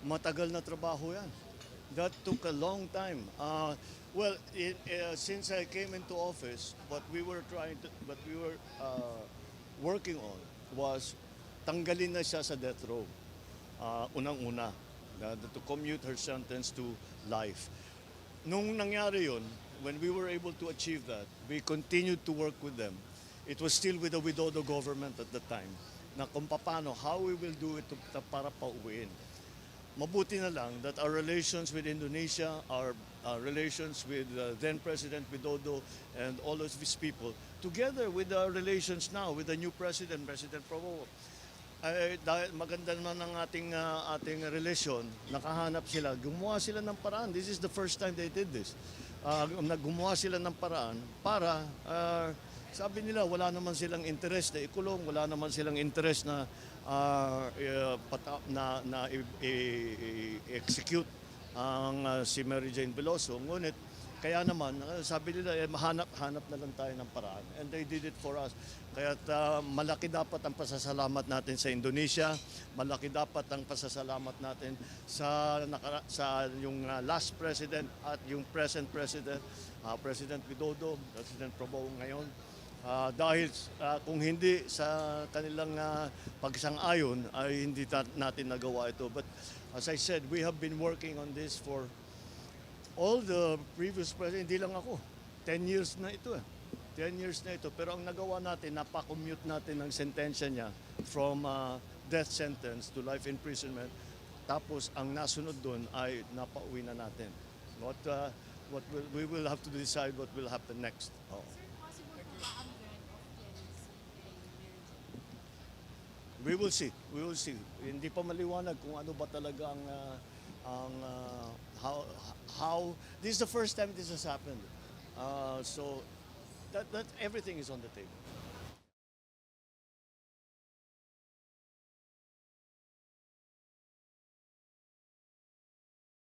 Matagal na trabaho yan. That took a long time. Since I came into office, what we were working on was tanggalin na siya sa death row. Unang-una, to commute her sentence to life. Nung nangyari yun, when we were able to achieve that, we continued to work with them. It was still with the Widodo government at the time, na kung paano, how we will do it para pauwiin. Mabuti na lang that our relations with Indonesia, our relations with then President Widodo and all of these people, together with our relations now with the new President, President Prabowo, ay dahil maganda naman ng ating relasyon, nakahanap sila, gumawa sila ng paraan. This is the first time they did this. Gumawa sila ng paraan para sabi nila wala naman silang interest na ikulong, wala naman silang interest na execute ang si Mary Jane Veloso. Ngunit kaya naman sabi nila hanap na lang tayo ng paraan, and they did it for us. Kaya malaki dapat ang pasasalamat natin sa Indonesia, malaki dapat ang pasasalamat natin sa yung last president at yung present president, President Widodo, President Prabowo ngayon. Dahil kung hindi sa kanilang pagsang-ayon ay hindi natin nagawa ito. But as I said, we have been working on this for all the previous president, hindi lang ako. 10 years na ito 10 years na ito. Pero ang nagawa natin, napakommute natin ang sentensya niya from death sentence to life imprisonment. Tapos ang nasunod doon ay napauwi na natin. We will have to decide what will happen next. Oh. Possible po ba ang grant of clemency kay Mary Jane? We will see. We will see. Hindi pa maliwanag kung ano ba talaga how this is the first time this has happened. So that everything is on the table.